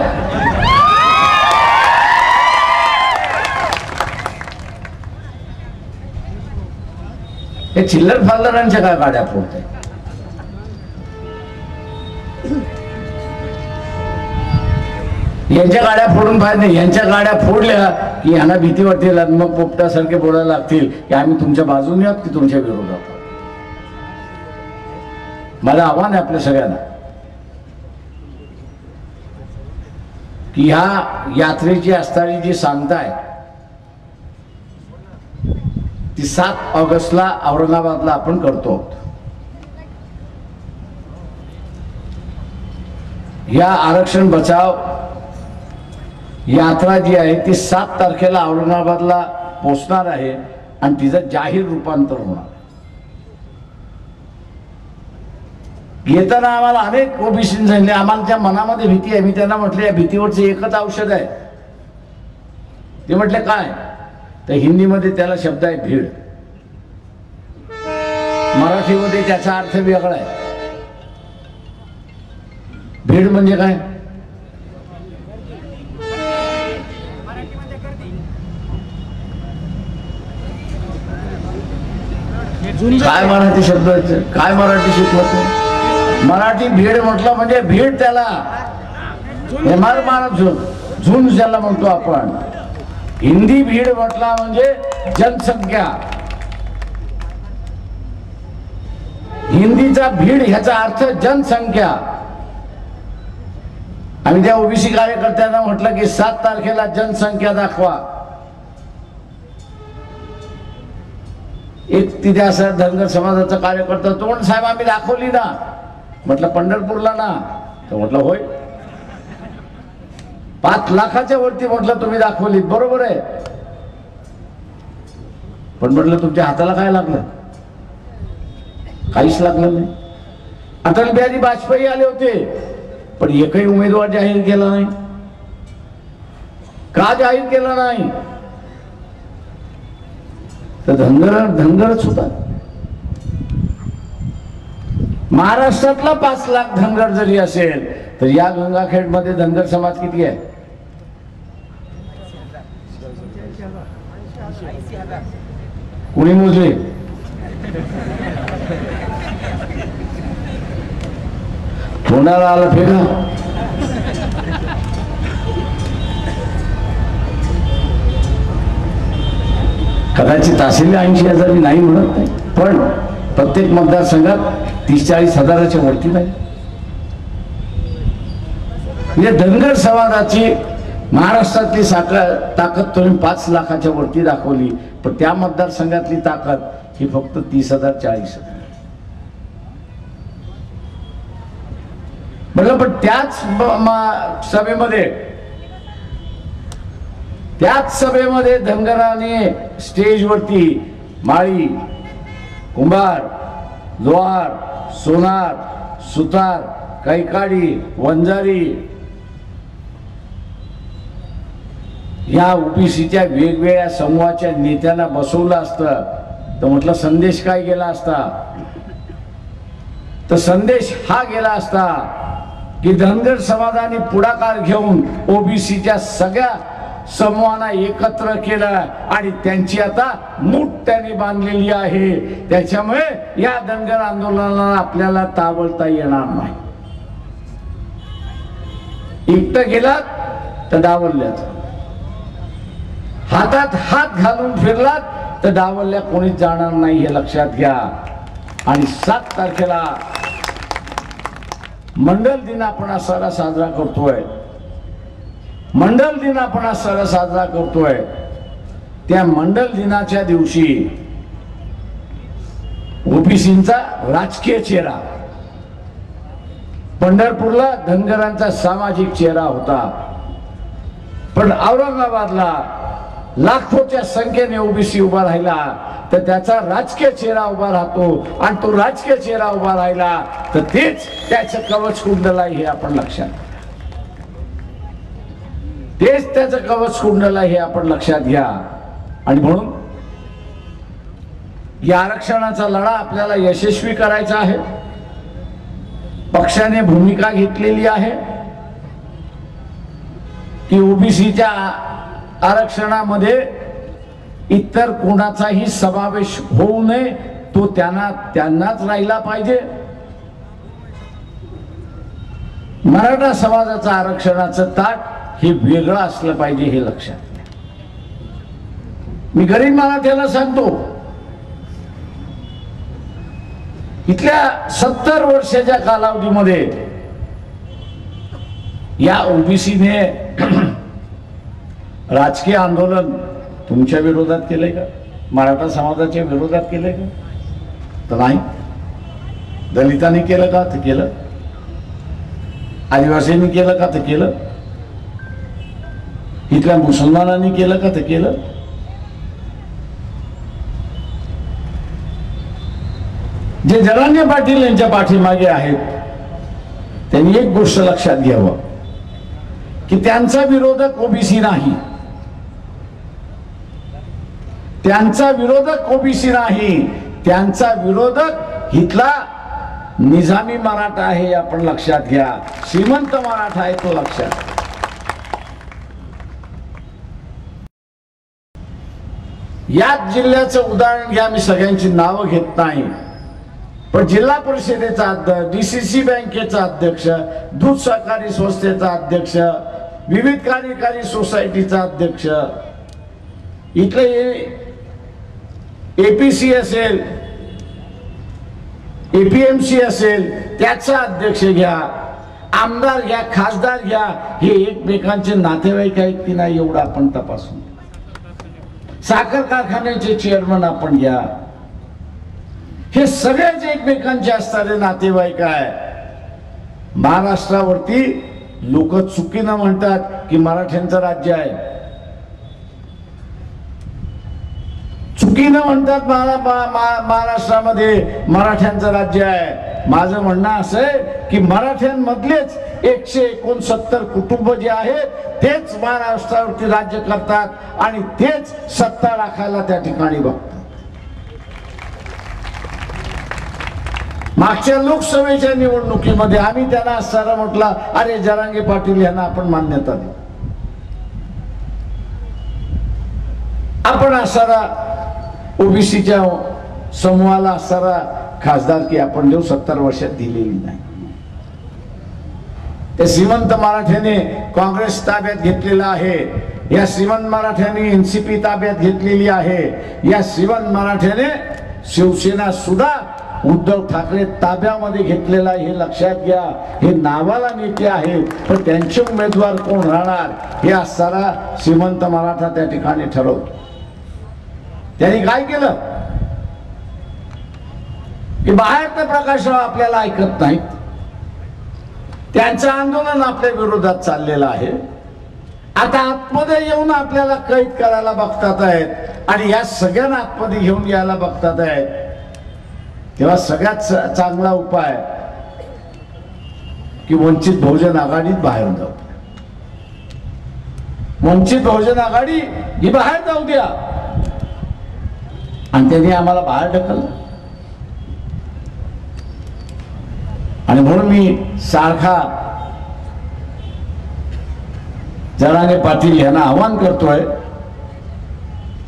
हे चिल्लर फालदारांच्या काय गाड्या फोडताय? यांच्या गाड्या फोडून फायदा नाही. यांच्या गाड्या फोडल्या की यांना भीती वाटते, मग पोपटासारखे बोलायला लागतील की आम्ही तुमच्या बाजूने आहोत की तुमच्या विरोधात. माझं आव्हान आहे आपल्या सगळ्यांना की ह्या यात्रेची असणारी जी सांगताय ती 7 ऑगस्टला औरंगाबादला आपण करतो. या आरक्षण बचाव यात्रा जी आहे ती 7 तारखेला औरंगाबादला पोहोचणार आहे आणि तिचं जाहीर रूपांतर होणार. येताना आम्हाला अनेक ओबीसी सांगितले, आम्हाला मनामध्ये भीती आहे. मी त्यांना म्हटलं या भीतीवरचं एकच औषध आहे. ते म्हटले काय? तर हिंदीमध्ये त्याला शब्द आहे भीड, मराठीमध्ये त्याचा अर्थ वेगळा आहे. भीड म्हणजे काय? काय मराठी शब्द, काय मराठी शिकवत? मराठी भीड म्हटलं म्हणजे भीड, त्याला झुंज ज्याला म्हणतो आपण. हिंदी भीड म्हटला म्हणजे जनसंख्या. हिंदीचा भीड ह्याचा अर्थ जनसंख्या. आम्ही त्या ओबीसी कार्यकर्त्यांना म्हटलं की 7 तारखेला जनसंख्या दाखवा. एक तिथे असा धनगर समाजाचा कार्यकर्ता तो पण साहेब आम्ही दाखवली ना. म्हटलं पंढरपूरला ना? तर म्हटलं होय. 5 लाखाच्या वरती म्हटलं तुम्ही दाखवली, बरोबर आहे. पण म्हटलं तुमच्या हाताला काय लागलं? काहीच लागलं नाही. अटल बिहारी वाजपेयी आले होते पण एकही उमेदवार जाहीर केला नाही. का जाहीर केला नाही? तर धनगरच होता. महाराष्ट्रातला 5 लाख धनगर जरी असेल तर या गंगाखेड मध्ये धनगर समाज किती आहे? कोणी मोजले? कोणाला आला फेरा? कदाचित असेल 80,000 नाही म्हणत नाही, पण प्रत्येक मतदारसंघात 30-40 हजाराच्या वरती नाही. म्हणजे धनगर समाजाची महाराष्ट्रातली ताकद तुम्ही 5 लाखाच्या वरती दाखवली, पण त्या मतदारसंघातली ताकद ही फक्त 30,000-40,000. म्हटलं पण त्याच सभेमध्ये धनगराने स्टेजवरती माळी, कुंभार, लोहार, सोनार, सुतार, कैकाडी, वंजारी या ओबीसीच्या वेगवेगळ्या समूहाच्या नेत्यांना बसवलं असतं तर म्हटलं संदेश काय गेला असता? तर संदेश हा गेला असता की धनगर समाजाने पुढाकार घेऊन ओबीसीच्या सगळ्या समूहांना एकत्र केलं आणि त्यांची आता मूठ त्यांनी बांधलेली आहे. त्याच्यामुळे या धनगर आंदोलनाला आपल्याला ताबडता येणार नाही. एकटं गेलात तर डावलल्यात, हातात हात घालून फिरलात तर डावलल्या कोणीच जाणार नाही, हे लक्षात घ्या. आणि 7 तारखेला मंडल दिन आपण आज साजरा करतोय. मंडल दिन आपण आज साजरा करतोय. त्या मंडल दिनाच्या दिवशी ओबीसींचा राजकीय चेहरा, पंढरपूरला धनगरांचा सामाजिक चेहरा होता, पण औरंगाबादला लाखोच्या संख्येने ओबीसी उभा राहिला तर त्याचा राजकीय चेहरा उभा राहतो. आणि तो राजकीय चेहरा उभा राहिला तर तेच त्याचं कवच कुंडल आहे, हे आपण लक्षात, तेच त्याचं कवच कुंडल आहे, हे आपण लक्षात घ्या. आणि म्हणून या आरक्षणाचा लढा आपल्याला यशस्वी करायचा आहे. पक्षाने भूमिका घेतलेली आहे की ओबीसीच्या आरक्षणामध्ये इतर कोणाचाही समावेश होऊ नये, तो त्यांनाच राहिला पाहिजे. मराठा समाजाचं आरक्षणाचं ताट हे वेगळं असलं पाहिजे, हे लक्षात घ्या. मी गरीब मराठ्याला सांगतो, इथल्या 70 वर्षाच्या कालावधीमध्ये या ओबीसीने राजकीय आंदोलन तुमच्या विरोधात केलंय का? मराठा समाजाच्या विरोधात केलंय का? तर नाही. दलितांनी केलं का? तर केलं. आदिवासींनी केलं का? तर केलं. इथल्या मुसलमानांनी केलं का? तर केलं. जे जरांगे पाटील यांच्या पाठीमागे आहेत त्यांनी एक गोष्ट लक्षात घ्यावं की त्यांचा विरोधक ओबीसी नाही, त्यांचा विरोधक ओबीसी नाही, त्यांचा विरोधक इथला निजामी मराठा आहे, आपण लक्षात घ्या. श्रीमंत मराठा आहे तो लक्षात. याच जिल्ह्याचं उदाहरण घ्या. मी सगळ्यांची नावं घेत नाही, पण जिल्हा परिषदेचा अध्यक्ष, डीसीसी बँकेचा अध्यक्ष, दूध सहकारी संस्थेचा अध्यक्ष, विविध कार्यकारी सोसायटीचा अध्यक्ष, इथले एपीसी असेल, एपीएमसी असेल त्याचा अध्यक्ष घ्या, आमदार घ्या, खासदार घ्या, हे एकमेकांचे नातेवाईक आहेत की नाही एवढं आपण तपासून. साखर कारखान्याचे चेअरमन आपण घ्या, हे सगळेच एकमेकांचे असणारे नातेवाईक आहे. महाराष्ट्रावरती लोक चुकीनं म्हणतात की मराठ्यांचं राज्य आहे, चुकीनं म्हणतात महाराष्ट्रामध्ये मराठ्यांचं राज्य आहे. माझं म्हणणं असं आहे की मराठ्यांमधलेच 169 कुटुंब जे आहेत तेच महाराष्ट्रावरती राज्य करतात आणि तेच सत्ता राखायला त्या ठिकाणी बघतात. मागच्या लोकसभेच्या निवडणुकीमध्ये आम्ही त्यांना असताना म्हटलं, अरे जरांगे पाटील यांना आपण मान्यता देऊ, आपण असणारा ओबीसीच्या समूहाला असणारा खासदारकी आपण देऊ. 70 वर्षात दिलेली नाही. ते श्रीमंत मराठ्याने काँग्रेस ताब्यात घेतलेला आहे, या श्रीमंत मराठ्याने एनसीपी ताब्यात घेतलेली आहे, या श्रीमंत मराठ्याने शिवसेना सुद्धा उद्धव ठाकरे ताब्यामध्ये घेतलेला आहे. हे लक्षात घ्या. हे नावाला नेते आहेत, पण त्यांचे उमेदवार कोण राहणार हे असणारा श्रीमंत मराठा त्या ठिकाणी ठरवतो. त्यांनी काय केलं की बाहेरचं प्रकाशराव आपल्याला ऐकत नाहीत, त्यांचं आंदोलन आपल्या विरोधात चाललेलं आहे. आता आतमध्ये येऊन आपल्याला कैद करायला बघतात आहेत आणि या सगळ्यांना आतमध्ये घेऊन यायला बघतात आहेत. तेव्हा सगळ्यात चांगला उपाय की वंचित बहुजन आघाडीत बाहेर जाऊ. वंचित बहुजन आघाडी ही बाहेर जाऊ द्या, आणि त्यांनी आम्हाला बाहेर ढकललं. आणि म्हणून मी सारखा जरांगे पाटील यांना आवाहन करतोय,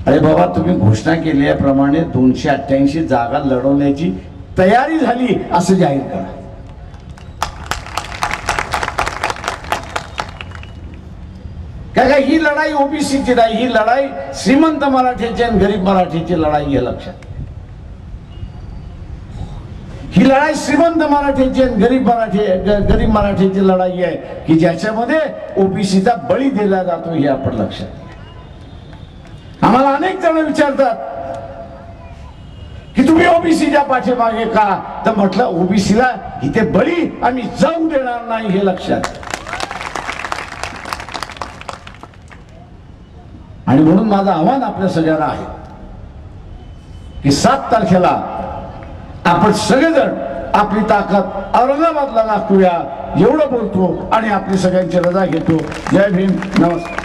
अरे बाबा तुम्ही घोषणा केल्याप्रमाणे 288 जागा लढवण्याची तयारी झाली असं जाहीर करा. काय ही लढाई ओबीसीची नाही, ही लढाई श्रीमंत मराठ्याची आणि गरीब मराठीची लढाई हे लक्षात. ही लढाई श्रीमंत मराठ्याची आणि गरीब मराठीची लढाई आहे की ज्याच्यामध्ये ओबीसीचा बळी दिला जातो हे आपण लक्षात. आम्हाला अनेक जण विचारतात की तुम्ही ओबीसीच्या पाठीमागे का, तर म्हटलं ओबीसीला इथे बळी आम्ही जाऊ देणार नाही हे लक्षात. आणि म्हणून माझं आव्हान आपल्या सगळ्यांना आहे की 7 तारखेला आपण सगळेजण आपली ताकद औरंगाबादला दाखवूया एवढं बोलतो आणि आपली सगळ्यांची रजा घेतो. जय भीम, नमस्कार.